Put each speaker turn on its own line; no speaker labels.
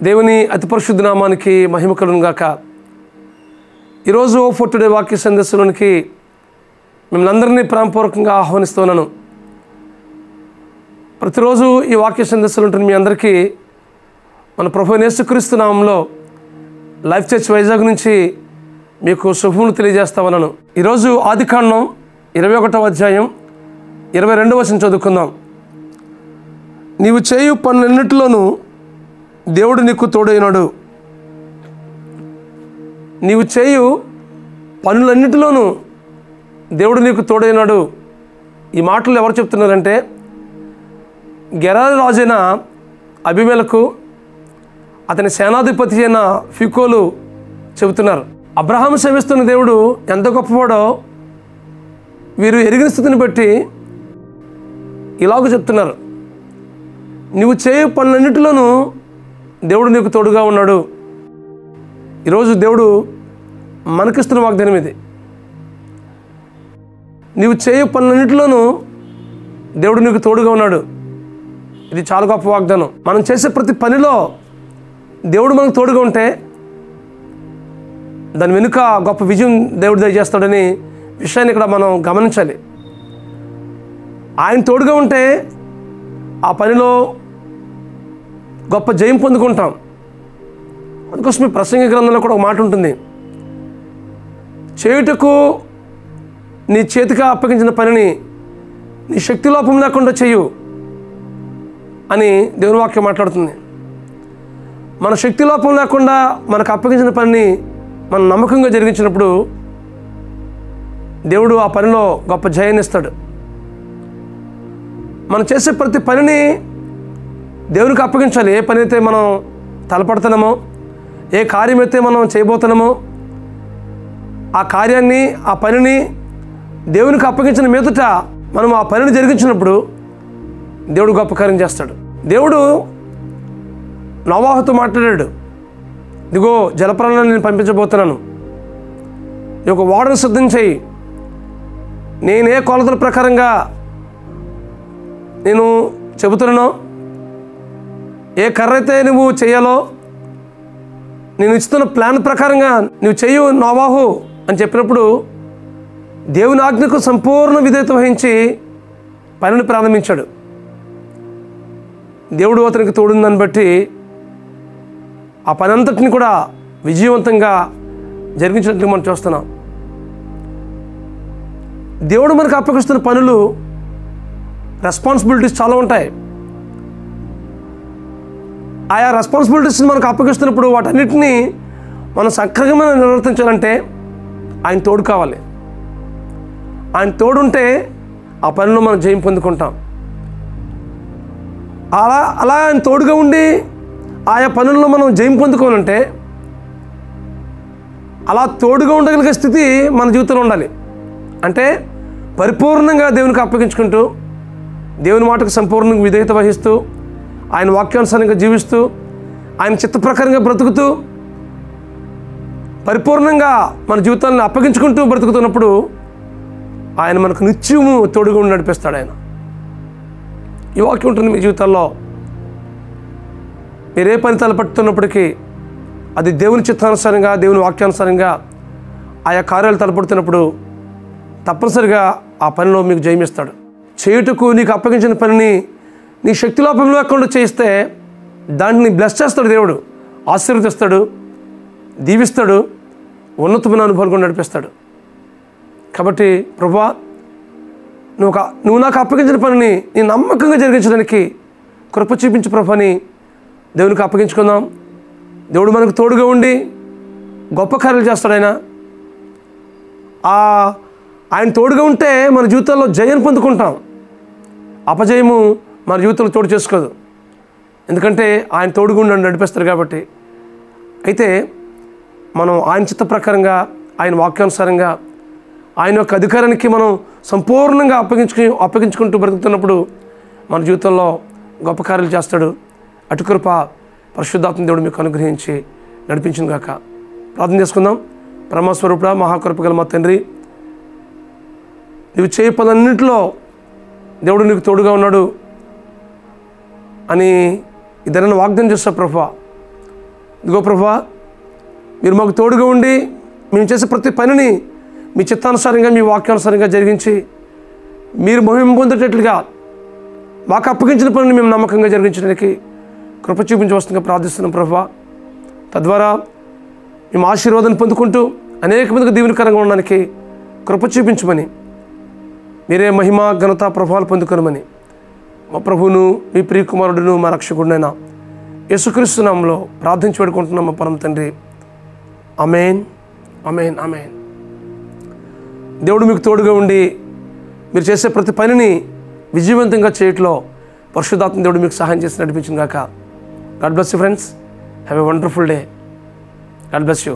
దేవుని అతి పరిశుద్ధ నామానికి మహిమ కలుగును గాక. ఈరోజు ఫర్ టుడే వాక్య సందేశంలోనికి మిమ్మల్ని అందరినీ ప్రేమపూర్వకంగా ఆహ్వానిస్తున్నాను. ప్రతిరోజు ఈ వాక్య సందేశాలు ఉంటుంది. మీ అందరికీ మన ప్రభువైన యేసుక్రీస్తు నామంలో లైఫ్ చర్చ్ వైజాగ్ నుంచి మీకు శుభములు తెలియజేస్తా ఉన్నాను. ఈరోజు ఆదికాండం 21వ అధ్యాయం 22వ వచనం చదువుకుందాం. నీవు చేయు పనులన్నిటిలోనూ దేవుడు నీకు తోడైనాడు. నీవు చేయు పనులన్నిటిలోనూ దేవుడు నీకు తోడైనాడు. ఈ మాటలు ఎవరు చెప్తున్నారంటే గెరారు రాజైన అబీమెలెకు, అతని సేనాధిపతి అయిన ఫికోలు చెబుతున్నారు. అబ్రహాము సేవిస్తున్న దేవుడు ఎంత గొప్పవాడో వీరు ఎరిగిన స్థితిని బట్టి ఇలాగ చెప్తున్నారు. నువ్వు చేయు పనులన్నిటిలోనూ దేవుడు నీకు తోడుగా ఉన్నాడు. ఈరోజు దేవుడు మనకిస్తున్న వాగ్దానం ఇది. నీవు చేయు పనులన్నిటిలోనూ దేవుడు నీకు తోడుగా ఉన్నాడు. ఇది చాలా గొప్ప వాగ్దానం. మనం చేసే ప్రతి పనిలో దేవుడు మనకు తోడుగా ఉంటే దాని వెనుక గొప్ప విజయం దేవుడు దయచేస్తాడని విషయాన్ని ఇక్కడ మనం గమనించాలి. ఆయన తోడుగా ఉంటే ఆ పనిలో గొప్ప జయం పొందుకుంటాం. అందుకోసమే ప్రసంగి గ్రంథంలో కూడా ఒక మాట ఉంటుంది, చేయుటకు నీ చేతిగా అప్పగించిన పనిని నీ శక్తి లోపం లేకుండా చేయు అని దేవుని వాక్యం మాట్లాడుతుంది. మన శక్తి లోపం లేకుండా మనకు అప్పగించిన పనిని మనం నమ్మకంగా జరిగించినప్పుడు దేవుడు ఆ పనిలో గొప్ప జయాన్ని ఇస్తాడు. మనం చేసే ప్రతి పనిని దేవునికి అప్పగించాలి. ఏ పని అయితే మనం తలపడుతున్నామో, ఏ కార్యమైతే మనం చేయబోతున్నామో ఆ కార్యాన్ని, ఆ పనిని దేవునికి అప్పగించిన మీదట మనం ఆ పనిని జరిగించినప్పుడు దేవుడు గొప్ప కార్యం చేస్తాడు. దేవుడు నోవాహుతో మాట్లాడాడు, ఇదిగో జలప్రాణాలను నేను పంపించబోతున్నాను, ఈ యొక్క ఓడను సిద్ధం చేయి, నేనే కొలతల ప్రకారంగా నేను చెబుతున్నానో, ఏ కర్ర అయితే నువ్వు చేయాలో నేను ఇస్తున్న ప్లాన్ ప్రకారంగా నువ్వు చెయ్యు నోవాహు అని చెప్పినప్పుడు దేవుని ఆజ్ఞకు సంపూర్ణ విధేయత వహించి పనిని ప్రారంభించాడు. దేవుడు అతనికి తోడుందని బట్టి ఆ పని అంతటిని కూడా విజయవంతంగా జరిగించినట్లు మనం చూస్తున్నాం. దేవుడు మనకు అప్పగిస్తున్న పనులు రెస్పాన్సిబిలిటీస్ చాలా ఉంటాయి. ఆయా రెస్పాన్సిబిలిటీస్ని మనకు అప్పగిస్తున్నప్పుడు వాటన్నిటినీ మనం సక్రమంగా నిర్వర్తించాలంటే ఆయన తోడు కావాలి. ఆయన తోడుంటే ఆ పనిలో మనం జయం పొందుకుంటాం. అలా ఆయన తోడుగా ఉండి ఆయా పనుల్లో మనం జయం పొందుకోవాలంటే అలా తోడుగా ఉండగలిగే స్థితి మన జీవితంలో ఉండాలి. అంటే పరిపూర్ణంగా దేవునికి అప్పగించుకుంటూ, దేవుని మాటకు సంపూర్ణంగా విధేయత వహిస్తూ, ఆయన వాక్యానుసారంగా జీవిస్తూ, ఆయన చిత్త ప్రకారంగా బ్రతుకుతూ, పరిపూర్ణంగా మన జీవితాలను అప్పగించుకుంటూ బ్రతుకుతున్నప్పుడు ఆయన మనకు నిత్యము తోడుగా ఉండి నడిపిస్తాడు. ఆయన ఈ వాక్యం ఉంటుంది మీ జీవితాల్లో. మీరే పని తలపడుతున్నప్పటికీ అది దేవుని చిత్తానుసారంగా, దేవుని వాక్యానుసారంగా ఆయా కార్యాలు తలపడుతున్నప్పుడు తప్పనిసరిగా ఆ పనిలో మీకు జయమిస్తాడు. చేయుటకు నీకు అప్పగించిన పనిని నీ శక్తి లోపం లేకుండా చేయిస్తే దాన్ని బ్లెస్ చేస్తాడు దేవుడు, ఆశీర్వదిస్తాడు, దీవిస్తాడు, ఉన్నతమైన అనుభవాలు నడిపిస్తాడు. కాబట్టి ప్రభువా, నువ్వు నాకు అప్పగించిన పనిని నేను నమ్మకంగా జరిగించడానికి కృప చూపించు ప్రభు అని దేవునికి అప్పగించుకుందాం. దేవుడు మనకు తోడుగా ఉండి గొప్ప కార్యాలు చేస్తాడు. ఆయన తోడుగా ఉంటే మన జీవితాల్లో జయం పొందుకుంటాం. అపజయము మన జీవితంలో తోడు చేసుకోదు, ఎందుకంటే ఆయన తోడుగా ఉండి నడిపిస్తారు కాబట్టి. అయితే మనం ఆయన చిత్త ప్రకారంగా, ఆయన వాక్యానుసారంగా, ఆయన యొక్క అధికారానికి మనం సంపూర్ణంగా అప్పగించుకుంటూ బ్రతుకుతున్నప్పుడు మన జీవితంలో గొప్ప కార్యాలు చేస్తాడు. అటు కృప పరిశుద్ధాత్మ దేవుడు మీకు అనుగ్రహించి నడిపించును గాక. ప్రార్థన చేసుకుందాం. పరమస్వరూపుడా, మహాకృప గల మా తండ్రి, నువ్వు చేయ పనులన్నింటిలో దేవుడు నీకు తోడుగా ఉన్నాడు అని ఇద్దరైనా వాగ్దానం చేస్తావు ప్రభువా. ఇదిగో ప్రభువా, మీరు మాకు తోడుగా ఉండి మేము చేసే ప్రతి పనిని మీ చిత్తానుసారంగా, మీ వాక్యానుసారంగా జరిగించి మీరు మహిమ పొందేటట్లుగా మాకు అప్పగించిన పనిని మేము నమ్మకంగా జరిగించడానికి కృప చూపించవలసిందిగా ప్రార్థిస్తున్నాం ప్రభువా. తద్వారా మేము ఆశీర్వాదాన్ని పొందుకుంటూ అనేక మందికి దీవెనకరంగా ఉండడానికి కృప చూపించమని, మీరే మహిమ ఘనత ప్రభావాలు పొందుకొనమని మా ప్రభువును, మీ ప్రియకుమారుడును, మా రక్షకుడినైనా యేసుక్రీస్తు నామములో ప్రార్థించి పెడుకుంటున్నాం మా పరమ తండ్రి. ఆమేన్, ఆమేన్, ఆమేన్. దేవుడు మీకు తోడుగా ఉండి మీరు చేసే ప్రతి పనిని విజయవంతంగా చేయట్లో పరిశుద్ధాత్మ దేవుడు మీకు సహాయం చేసి నడిపించును గాక. God bless you friends. Have a wonderful day. God bless you.